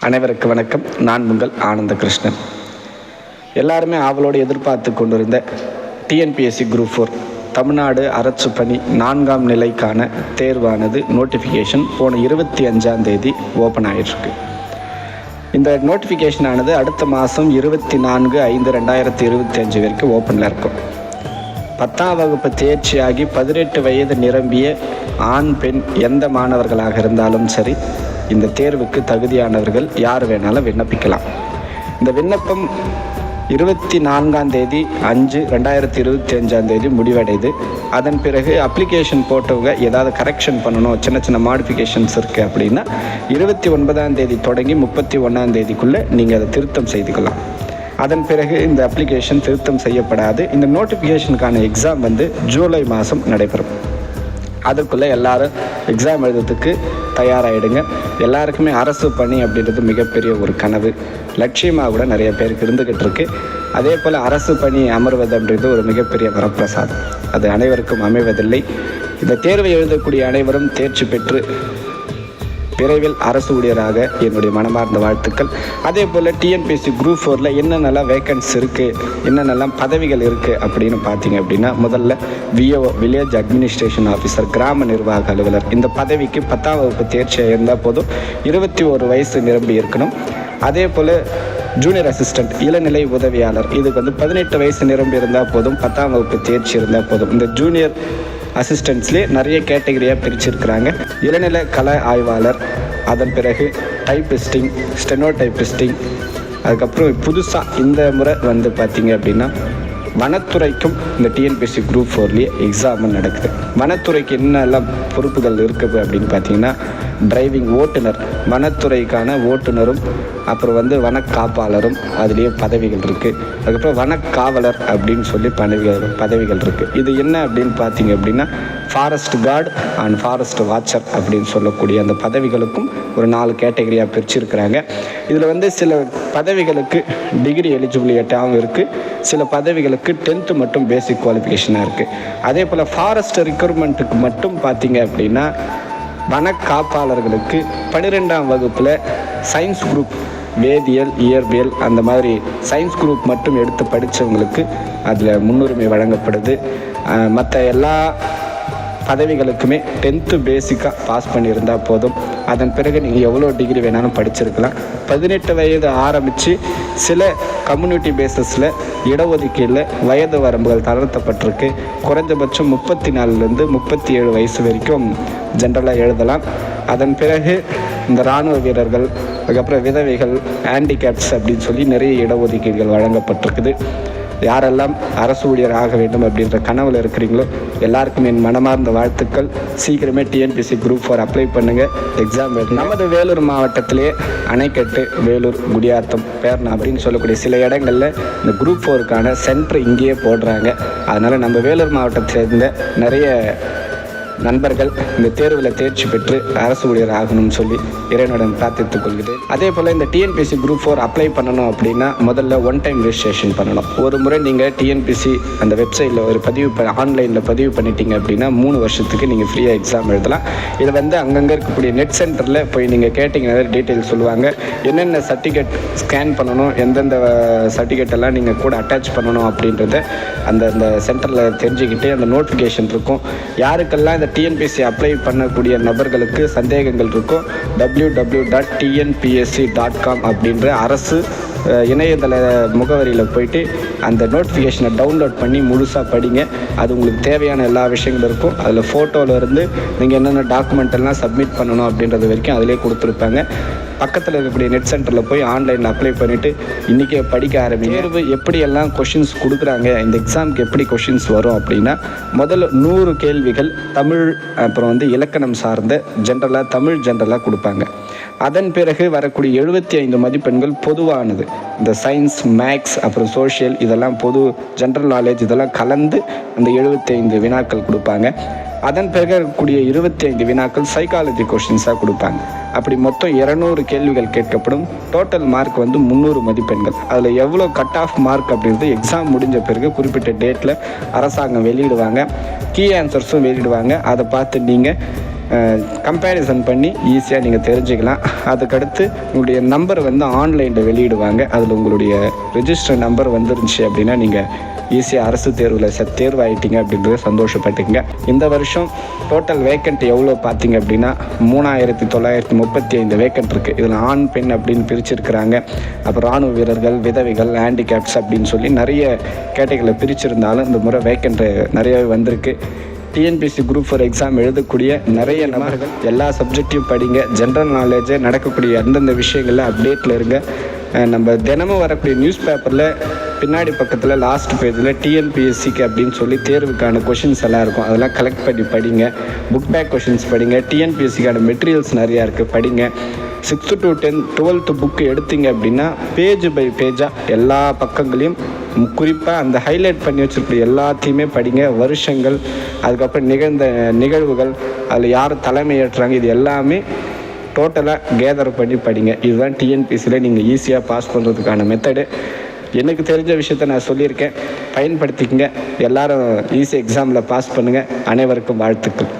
அனைவருக்கு வணக்கம். நான் உங்கள் ஆனந்த கிருஷ்ணன். எல்லாருமே ஆவலோடு எதிர்பார்த்து கொண்டிருந்த டிஎன்பிஎஸ்சி குரூப் 4 தமிழ்நாடு அரசு பணி 4ஆம் நிலைக்கான தேர்வானது நோட்டிஃபிகேஷன் போன 25ஆம் தேதி ஓப்பன் ஆகிருக்கு. இந்த நோட்டிஃபிகேஷனானது அடுத்த மாதம் 24/5/2025 வரைக்கும் ஓப்பனில் இருக்கும். 10ஆம் வகுப்பு தேர்ச்சியாகி 18 வயது நிரம்பிய ஆண் பெண் எந்த மாணவர்களாக இருந்தாலும் சரி, இந்த தேர்வுக்கு தகுதியானவர்கள் யார் வேணாலும் விண்ணப்பிக்கலாம். இந்த விண்ணப்பம் 24ஆம் தேதி 5/2025 முடிவடையுது. அதன் பிறகு அப்ளிகேஷன் போட்டவங்க ஏதாவது கரெக்ஷன் பண்ணணும், சின்ன மாடிஃபிகேஷன்ஸ் இருக்குது அப்படின்னா 29ஆம் தேதி தொடங்கி 31ஆம் தேதிக்குள்ளே நீங்கள் அதை திருத்தம் செய்துக்கலாம். அதன் பிறகு இந்த அப்ளிகேஷன் திருத்தம் செய்யப்படாது. இந்த நோட்டிஃபிகேஷனுக்கான எக்ஸாம் ஜூலை மாதம் நடைபெறும். அதற்குள்ளே எல்லாரும் எக்ஸாம் எழுதுறதுக்கு தயாராகிடுங்க. எல்லாருக்குமே அரசு பணி அப்படின்றது மிகப்பெரிய ஒரு கனவு, லட்சியமாக கூட நிறைய பேருக்கு இருந்துக்கிட்டு இருக்கு. அதே போல் அரசு பணி அமர்வது அப்படின்றது ஒரு மிகப்பெரிய வரப்பிரசாதம். அது அனைவருக்கும் அமைவதில்லை. இந்த தேர்வை எழுதக்கூடிய அனைவரும் தேர்ச்சி பெற்று விரைவில் அரசு ஊழியராக என்னுடைய மனமார்ந்த வாழ்த்துக்கள். அதே போல் டிஎன்பிஎஸ்சி குரூப் 4ல் என்னென்னலாம் வேக்கன்சி இருக்குது, என்னென்னலாம் பதவிகள் இருக்குது அப்படின்னு பார்த்தீங்க அப்படின்னா, முதல்ல விஓ வில்லேஜ் அட்மினிஸ்ட்ரேஷன் ஆஃபீஸர், கிராம நிர்வாக அலுவலர். இந்த பதவிக்கு 10ஆம் வகுப்பு தேர்ச்சியாக இருந்தால் போதும், 21 வயசு நிரம்பி இருக்கணும். அதே போல் ஜூனியர் அசிஸ்டண்ட், இளநிலை உதவியாளர், இதுக்கு 18 வயசு நிரம்பி இருந்தால் போதும், 10ஆம் வகுப்பு தேர்ச்சி இருந்தால் போதும். இந்த ஜூனியர் அசிஸ்டண்ட்ஸ்லேயே நிறைய கேட்டகரியாக பிரிச்சிருக்கிறாங்க. இளநிலை கல ஆய்வாளர், அதன் பிறகு டைப்பிஸ்டிங், ஸ்டெனோ டைப்பிஸ்டிங். அதுக்கப்புறம் புதுசாக இந்த முறை பார்த்திங்க அப்படின்னா வனத்துறைக்கும் இந்த டிஎன்பிஎஸ்சி குரூப் 4லேயே எக்ஸாம் நடக்குது. வனத்துறைக்கு என்னெல்லாம் பொறுப்புகள் இருக்குது அப்படின்னு பார்த்தீங்கன்னா, டிரைவிங் ஓட்டுநர், வனத்துறைக்கான ஓட்டுநரும், அப்புறம் வனக்காப்பாளரும் அதுலேயே பதவிகள் இருக்குது. அதுக்கப்புறம் வனக்காவலர் அப்படின்னு சொல்லி பதவிகள் இருக்குது. இது என்ன அப்படின்னு பார்த்தீங்க அப்படின்னா, forest card and forest watcher அப்படின்னு சொல்லக்கூடிய அந்த பதவிகளுக்கும் ஒரு 4 கேட்டகரியாக பிரிச்சிருக்கிறாங்க. இதில் சில பதவிகளுக்கு டிகிரி எலிஜிபிலிட்டியாகவும் இருக்குது, சில பதவிகளுக்கு 10th மட்டும் பேசிக் குவாலிஃபிகேஷனாக இருக்குது. அதே போல் ஃபாரஸ்ட் ரெக்ரூட்மெண்ட்டுக்கு மட்டும் பார்த்தீங்க அப்படின்னா, வனக்காப்பாளர்களுக்கு 12ஆம் வகுப்பில் சயின்ஸ் குரூப், வேதியியல், இயற்பியல், அந்த மாதிரி சயின்ஸ் குரூப் மட்டும் எடுத்து படித்தவங்களுக்கு அதில் முன்னுரிமை வழங்கப்படுது. மற்ற எல்லா பதவிகளுக்குமே 10th பேசிக்காக பாஸ் பண்ணியிருந்தால் போதும். அதன் பிறகு நீங்கள் எவ்வளோ டிகிரி வேணாலும் படிச்சிருக்கலாம். 18 வயது ஆரம்பித்து சில கம்யூனிட்டி பேஸஸில் இடஒதுக்கீடில் வயது வரம்புகள் தளர்த்தப்பட்டிருக்கு. குறைஞ்சபட்சம் 34லேருந்து 37 வயசு வரைக்கும் ஜென்ரலாக எழுதலாம். அதன் பிறகு இந்த இராணுவ வீரர்கள், அதுக்கப்புறம் விதவைகள், ஹேண்டிகேப்ஸ் அப்படின்னு சொல்லி நிறைய இடஒதுக்கீடுகள் வழங்கப்பட்டிருக்குது. யாரெல்லாம் அரசு ஊழியர் ஆக வேண்டும் அப்படின்ற கனவில் இருக்கிறீங்களோ எல்லாருக்கும் என் மனமார்ந்த வாழ்த்துக்கள். சீக்கிரமே டிஎன்பிஎஸ்சி குரூப் 4 அப்ளை பண்ணுங்கள், எக்ஸாம் எழுது. நமது வேலூர் மாவட்டத்திலே அணைக்கட்டு, வேலூர், குடியாத்தம், பேர்னா அப்படின்னு சொல்லக்கூடிய சில இடங்களில் இந்த குரூப் 4க்கான சென்டர் இங்கேயே போடுறாங்க. அதனால் நம்ம வேலூர் மாவட்டத்தில் இருந்த நிறைய நண்பர்கள் இந்த தேர்வில் தேர்ச்சி பெற்று அரசு ஊழியர் ஆகணும்னு சொல்லி இறைவனுடன் பிரார்த்தித்துக் கொள்கிறேன். அதே போல் இந்த டிஎன்பிஎஸ்சி குரூப் 4 அப்ளை பண்ணணும் அப்படின்னா முதல்ல 1 டைம் ரெஜிஸ்ட்ரேஷன் பண்ணணும். ஒரு முறை நீங்கள் டிஎன்பிஎஸ்சி அந்த வெப்சைட்டில் ஒரு ஆன்லைனில் பதிவு பண்ணிட்டீங்க அப்படின்னா 3 வருஷத்துக்கு நீங்கள் ஃப்ரீயாக எக்ஸாம் எழுதலாம். இது அங்கங்கே இருக்கக்கூடிய நெட் சென்டரில் போய் நீங்கள் கேட்டிங்கன்னா டீட்டெயில் சொல்லுவாங்க. என்னென்ன சர்டிஃபிகேட் ஸ்கேன் பண்ணணும், எந்தெந்த சர்டிஃபிகேட் எல்லாம் நீங்கள் கூட அட்டாச் பண்ணணும் அப்படின்றத அந்த சென்டரில் தெரிஞ்சுக்கிட்டு அந்த நோட்டிஃபிகேஷன் இருக்கும். யாருக்கெல்லாம் இந்த டிஎன்பிஎஸ்சி அப்ளை பண்ணக்கூடிய நபர்களுக்கு சந்தேகங்கள் இருக்கும், www.tnpsc.com அப்படின்ற அரசு இணையதள முகவரியில் போயிட்டு அந்த நோட்டிஃபிகேஷனை டவுன்லோட் பண்ணி முழுசாக படிங்க. அது உங்களுக்கு தேவையான எல்லா விஷயங்களும் இருக்கும். அதில் ஃபோட்டோவிலேருந்து நீங்கள் என்னென்ன டாக்குமெண்ட் எல்லாம் சப்மிட் பண்ணணும் அப்படின்றது வரைக்கும் அதிலே கொடுத்துருப்பாங்க. பக்கத்தில் இருக்கக்கூடிய நெட் சென்டரில் போய் ஆன்லைனில் அப்ளை பண்ணிவிட்டு இன்றைக்கே படிக்க ஆரம்பிங்க. தேர்வு எப்படியெல்லாம் கொஷின்ஸ் கொடுக்குறாங்க, இந்த எக்ஸாமுக்கு எப்படி கொஷின்ஸ் வரும் அப்படின்னா, முதல்ல 100 கேள்விகள் தமிழ், அப்புறம் இலக்கணம் சார்ந்த ஜென்ரலாக கொடுப்பாங்க. அதன் பிறகு வரக்கூடிய 75 மதிப்பெண்கள் பொதுவானது. இந்த சயின்ஸ், மேக்ஸ், அப்புறம் சோஷியல், இதெல்லாம் பொது ஜென்ரல் நாலேஜ் இதெல்லாம் கலந்து அந்த 75 வினாக்கள் கொடுப்பாங்க. அதன் பிறகு இருக்கக்கூடிய 25 வினாக்கள் சைக்காலஜி கொஷின்ஸாக கொடுப்பாங்க. அப்படி மொத்தம் 200 கேள்விகள் கேட்கப்படும். டோட்டல் மார்க் 300 மதிப்பெண்கள். அதில் எவ்வளோ கட் ஆஃப் மார்க் அப்படின்றது எக்ஸாம் முடிஞ்ச பிறகு குறிப்பிட்ட டேட்டில் அரசாங்கம் வெளியிடுவாங்க. கீ ஆன்சர்ஸும் வெளியிடுவாங்க. அதை பார்த்து நீங்கள் கம்பேரிசன் பண்ணி ஈஸியாக நீங்கள் தெரிஞ்சுக்கலாம். அதுக்கடுத்து உங்களுடைய நம்பர் வந்து ஆன்லைனில் வெளியிடுவாங்க. அதில் உங்களுடைய ரெஜிஸ்டர் நம்பர் வந்துருந்துச்சு அப்படின்னா நீங்கள் ஈஸியாக அரசு தேர்வில் தேர்வாயிட்டீங்க அப்படின்றத சந்தோஷப்பட்டுக்குங்க. இந்த வருஷம் டோட்டல் வேக்கண்ட் எவ்வளோ பார்த்தீங்க அப்படின்னா 3935 வேக்கண்ட் இருக்குது. இதில் ஆண் பெண் அப்படின்னு பிரிச்சிருக்கிறாங்க. அப்புறம் இராணுவ வீரர்கள், விதவைகள், ஹேண்டிகேப்ஸ் அப்படின்னு சொல்லி நிறைய கேட்டகரியில் பிரிச்சிருந்தாலும் இந்த முறை வேக்கண்ட் நிறையவே வந்திருக்கு. டிஎன்பிஎஸ்சி குரூப் 4 எக்ஸாம் எழுதக்கூடிய நிறைய நபர்கள் எல்லா சப்ஜெக்டையும் படிங்க. ஜென்ரல் நாலேஜை நடக்கக்கூடிய அந்தந்த விஷயங்களில் அப்டேட்டில் இருங்க. நம்ம தினமும் வரக்கூடிய நியூஸ் பேப்பரில் பின்னாடி பக்கத்தில் லாஸ்ட் பேஜில் டிஎன்பிஎஸ்சிக்கு அப்படின்னு சொல்லி தேர்வுக்கான கொஷின்ஸ் எல்லாம் இருக்கும். அதெல்லாம் கலெக்ட் பண்ணி படிங்க. புக் பேக் கொஷின்ஸ் படிங்க. டிஎன்பிஎஸ்சிக்கான மெட்டீரியல்ஸ் நிறையா இருக்குது, படிங்க. 6th to 10th 12th book எடுத்தீங்க அப்படின்னா பேஜ் பை பேஜாக எல்லா பக்கங்களையும் குறிப்பாக அந்த ஹைலைட் பண்ணி வச்சுருக்கூடிய எல்லாத்தையுமே படிங்க. வருஷங்கள், அதுக்கப்புறம் நிகழ்ந்த நிகழ்வுகள், அதில் யார் தலைமை ஏற்றுறாங்க, இது எல்லாமே டோட்டலாக கேதர் பண்ணி படிங்க. இதுதான் டிஎன்பிஎஸ்சியில் நீங்கள் ஈஸியாக பாஸ் பண்ணுறதுக்கான மெத்தடு. எனக்கு தெரிஞ்ச விஷயத்த நான் சொல்லியிருக்கேன், பயன்படுத்திக்கங்க. எல்லோரும் ஈஸி எக்ஸாமில் பாஸ் பண்ணுங்கள். அனைவருக்கும் வாழ்த்துக்கள்.